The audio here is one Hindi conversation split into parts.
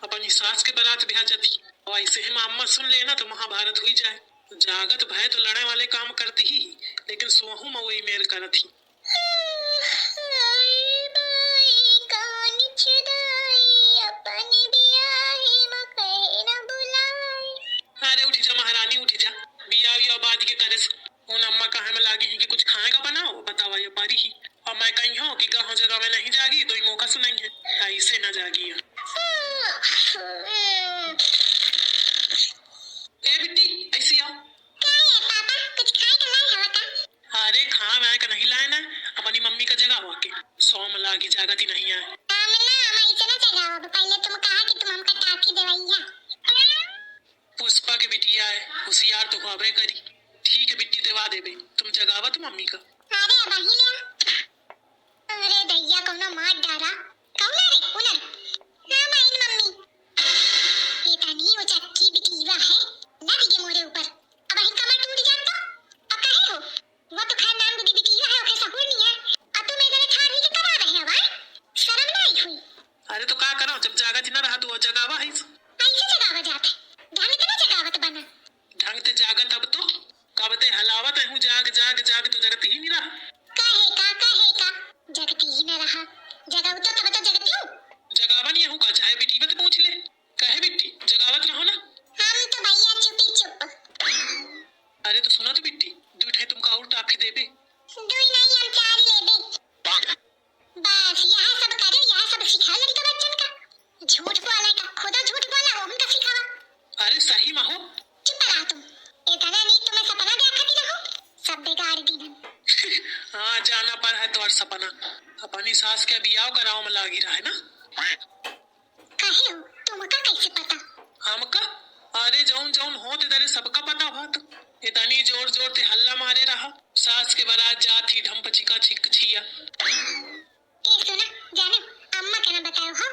अपनी सास के बारात ब्याह जाती और ऐसे ही अम्मा सुन लेना तो महाभारत हुई जाए। जागत भय तो लड़ने वाले काम करती ही, लेकिन सोहू में वही मेल करत ही। अरे उठी जा महारानी, उठी जा। बिया बाद के करे उन अम्मा कहा में लागी है कि कुछ खाए का बनाओ, बतावा ये पारी ही। और मैं कही हो कि गाँव जगह में नहीं जागी तो ये मौका सुनाई है, ऐसे न जागी है। ए बिट्टी ऐसी आओ। पापा कुछ खाए का नहीं होता। अरे खा मैं का नहीं लाए ना, अपनी मम्मी का जगह हुआ के सोम लागी जागती नहीं है। पहले तुम कहा कि तुम हमका टाकी देवैया। पुष्पा के बिटिया है, होशियार तो होबे करी। ठीक है बिट्टी देवा देबे, तुम जगावत मम्मी का। अरे अब ही ले। अरे दैया कौनो मार डारा। कौन रे उनर? ना माइन मम्मी। ये तनी वो चक्की बिटीवा है, ना दिगे मोरे ऊपर। अब ही कमर टूट जात तो अब काहे हो? वो तो खानदान बुद्धि बिटीवा है, ओके सहूर नहीं है। अब तुम इधर ठाड़ ही के करा रहे हो भाई? शर्म नहीं हुई? अरे तो का करो, जब जागत न रहा तो वो जगावा है। ऐसे जगावा जात ढंग से ना जगावत बना। ढंग से जागत अब तो कब ते हलावत है, जाग जाग जाग तो जगत ही नहीं रहा। कहे का जगती ही न रहा। जगाऊ तो तब तो जगती हूँ। जगावन ये हूँ का, चाहे बिटी मत पूछ ले। कहे बिट्टी जगावत रहो ना। हम तो भैया चुपी चुप। अरे तो सुना तो बिट्टी, दूठे तुमका और टाफी देबे। दुई नहीं हम चार लेबे। बस यह सब करे, यह सब सिखा लड़का बच्चन का। झूठ बोले का, खुदा झूठ बोला वो हमका सिखावा। अरे सही में हो। चुप रहा तुम। इतना नहीं तुम्हें सपना देखा कि ना हो, सब बेकार दीन। हाँ जाना पर है तो और सपना अपनी सास के बियाह कराओ में लागी रहा है ना। कहे हो तुमका कैसे पता? हमका अरे जौन जौन हो ते तेरे सबका पता हुआ तो इतनी जोर जोर ते हल्ला मारे रहा। सास के बारात जाती ढंप चिका छिक छिया। ए सुना जाने अम्मा के ना बताओ हो।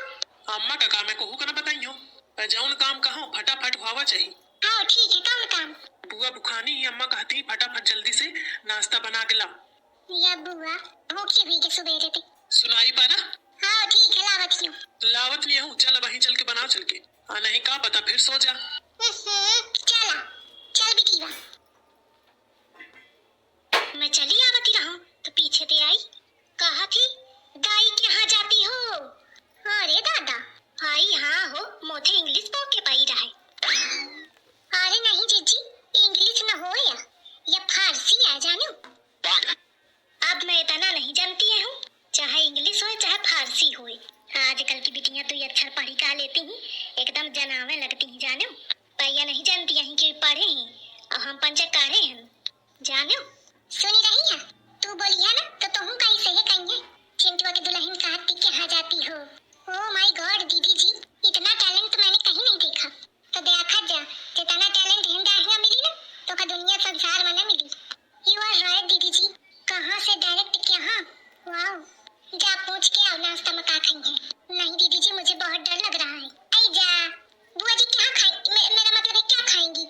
अम्मा का काम है कहू का ना बताई हो, पर जौन काम कहो फटाफट हुआ चाहिए। हाँ ठीक है, कौन काम? बुआ बुखानी ही अम्मा कहती फटाफट जल्दी से नाश्ता बना के लाओ। या बुआ भूखी हुई के सुबेरे पे। सुनाई पाना। हाँ ठीक है, लावत क्यों? लावत नहीं हूँ, चल वहीं चल के बनाओ चल के। नहीं का पता फिर सो जा। चला चल बिटीवा। मैं चली आवती रहूं तो पीछे ते आई। कहा थी दाई के यहाँ जाती हो? अरे दादा आई हाँ हो, मोथे इंग्लिश बोल के पाई रहा है। अरे नहीं जीजी, इंग्लिश न हो या फारसी आ जानो। अब मैं इतना नहीं जानती हूँ, चाहे इंग्लिश हो चाहे फारसी हो। आजकल की बिटियां तो ये अक्षर पढ़ी का लेती हैं, एकदम जनावे लगती हैं जानो। पैया नहीं जानती हैं कि पढ़े हैं और हम पंचकारे हैं जानो। सुनी रही है तू बोली है ना, तो तुम कैसे है कहिए चिंटुआ के दुल्हन कार्तिक के यहाँ जाती हो। ओ माय गॉड दीदी जी, इतना टैलेंट तो मैंने कहीं नहीं देखा। तो देखा जा जितना टैलेंट हिंदा है मिली ना तो का दुनिया संसार में न मिली। यू आर राइट दीदी जी। कहाँ से डायरेक्ट कहाँ? वाओ, जा पूछ के आओ नाश्ता में क्या खाएंगे। नहीं दीदी जी मुझे बहुत डर लग रहा है। आई जा बुआ जी क्या खाएंगी, मेरा मतलब है क्या खाएंगी?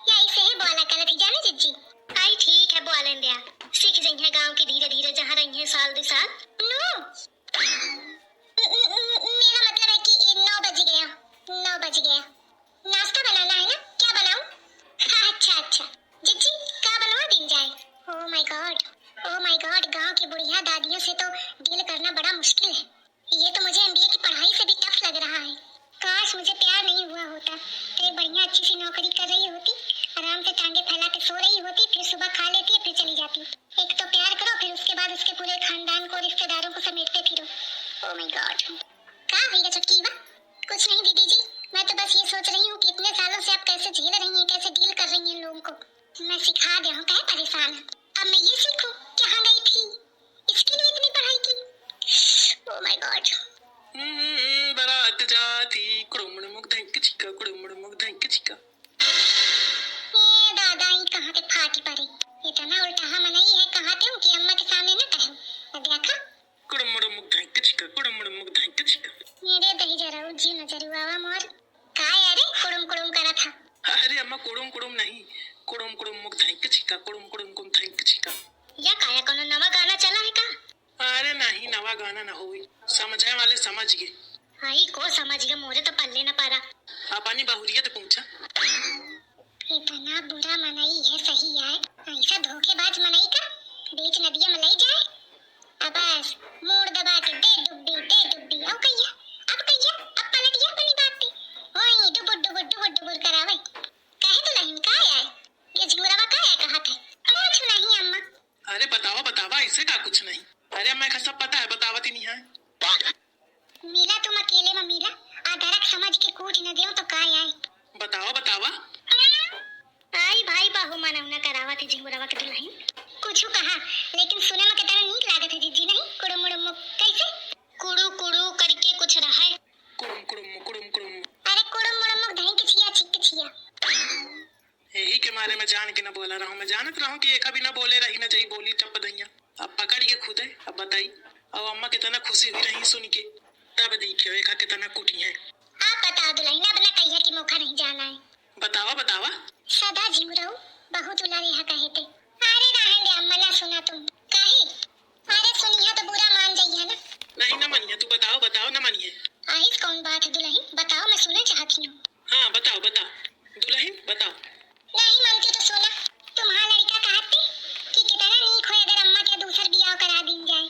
या इसे ही बोला कर थी जाने जीजी। आई ठीक है बोलें दिया, सीख जाई है गांव के धीरे धीरे जहाँ रही है साल दो साल। नो मेरा मतलब है कि 9 बज गया, 9 बज गया। नाश्ता बनाना है ना, क्या बनाऊं? अच्छा जीजी क्या बनवा दिन जाए? ओह माय गॉड गांव की बुढ़िया दादियों से तो डील करना बड़ा मुश्किल है। ये तो मुझे एमबीए की पढ़ाई से भी टफ लग रहा है। काश मुझे प्यार नहीं हुआ होता तो एक बढ़िया अच्छी सी नौकरी कर रही होती, आराम से टांगे फैला के सो रही होती, फिर सुबह खा लेती फिर चली जाती। एक तो प्यार करो फिर उसके बाद उसके पूरे खानदान को रिश्तेदारों को समेटते फिरो। ओह माय गॉड क्या हुई छुटकी बा? कुछ नहीं दीदी जी, मैं तो बस ये सोच रही हूँ कि इतने सालों से आप कैसे झेल रही हैं, कैसे डील कर रही हैं लोगों को। मैं सिखा दे हूँ क्या परेशान है। अब मैं ये सीखूं कहाँ गई थी, इसके लिए इतनी पढ़ाई की। Oh my God. बारात जाती कुड़ुमुड़ मुख धंक चिका, कुड़ुमुड़ मुख धंक चिका। ये दादा ही कहाँ पे फाटी पड़ी। इतना उल्टा हम नहीं है कहते हूँ कि अम्मा के सामने न कहो। देखा कुड़ुमुड़ मुख धंक चिका, कुड़ुमुड़ मुख धंक चिका। मेरे दही जरा जी नजर आवा मोर काय अरे कुड़ुम कुड़ुम करा था। अरे अम्मा कुड़ुम कुड़ुम नहीं, कुड़ुम कुड़ुम मुख धंक चिका, कुड़ुम कुड़ुम कुम धंक चिका। या काया कोनो नवा गाना चला है का? अरे नहीं नवा गाना ना हुई, समझे वाले समझ गए। आई को समझ गया, मोरे तो पल्ले न पारा। अपनी बहुरियत पूछा। इतना बुरा मनई है सही है, ऐसा धोखेबाज मनई का बीच नदिया में ले जाए। अब बस मोड़ दबा के दे डुब्बी अब पलट गया अपनी बात पे। ओए डुबुर करावे कहे तो नहीं का है ये झिंगुरावा का है कहा थे कुछ नहीं अम्मा। अरे बतावा ऐसे का कुछ नहीं। अरे मैं का सब पता है, बतावत ही नहीं है। मिला तुम अकेले में मिला, आधारक समझ के कूट न देओ तो का आए। बतावा। आई भाई बाहु मनौना करावा थे झिंगुरावा के दुल्हन। कुछ कहा लेकिन सुने में कितना नीक लागत है जीजी नहीं। कुड़ुम मुड़ुम कैसे कुड़ू करके कुछ रहा है। कुड़ुम। अरे कुड़ुम मुड़ुम दही के छिया छिक के छिया। यही के मारे में जान के न बोला रहा हूँ। मैं जानत रहा हूँ कि एक भी न बोले रही न जाई बोली चप दहिया। अब पकड़िए खुद है। अब बताई अब अम्मा कितना खुशी हुई रही सुन के। तब देखियो एक कितना कुटी है। आप बता दुल्हन अब न कहिया कि मौका नहीं जाना है। बतावा। सदा झिंगुराऊ बहुत उलारे हा कहे थे। अरे रहन दे अम्मा ना सुना तुम काहे। अरे सुनिया तो बुरा मान जाइए ना। नहीं न मानिए, तू बताओ न मानिए। आइस कौन बात है दुल्हन बताओ, मैं सुनना चाहती हूँ। हाँ बताओ दुल्हन बताओ। नहीं मानती तो सुना। तुम्हारा लड़का कहते कि कितना नीक हो अगर अम्मा के दूसर बियाह करा दी जाए।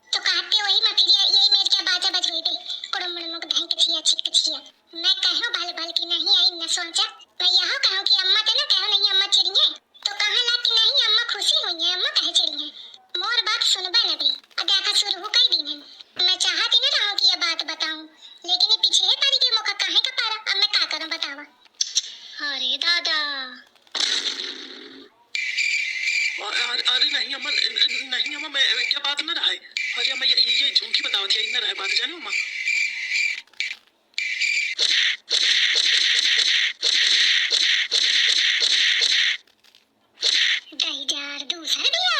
तो कहते वही मैं फिर यही मेरे क्या बाजा बजवे दे कुड़ुम मुड़ुम दही के छिया छिक के छिया। मैं कहूँ भल की नहीं आई न सोचा। मैं यहाँ कहूँ कि अम्मा ते ना कहूँ नहीं अम्मा चिड़िए तो कहाँ ला कि नहीं अम्मा खुशी हुई है अम्मा कहे चिड़िए। मोर बात सुनबा न दे अगर आखा शुरू हो कई दिन है। मैं चाहती न रहूँ कि ये बात बताऊँ लेकिन ये पीछे है तारी के मौका काहे का पारा। अब मैं का करूँ बतावा। अरे दादा अरे नहीं अम्मा मैं क्या बात न रहा है। अरे अम्मा ये झूठी बताओ थी न रहा बात जानो अम्मा। दही जार दूसर बियाह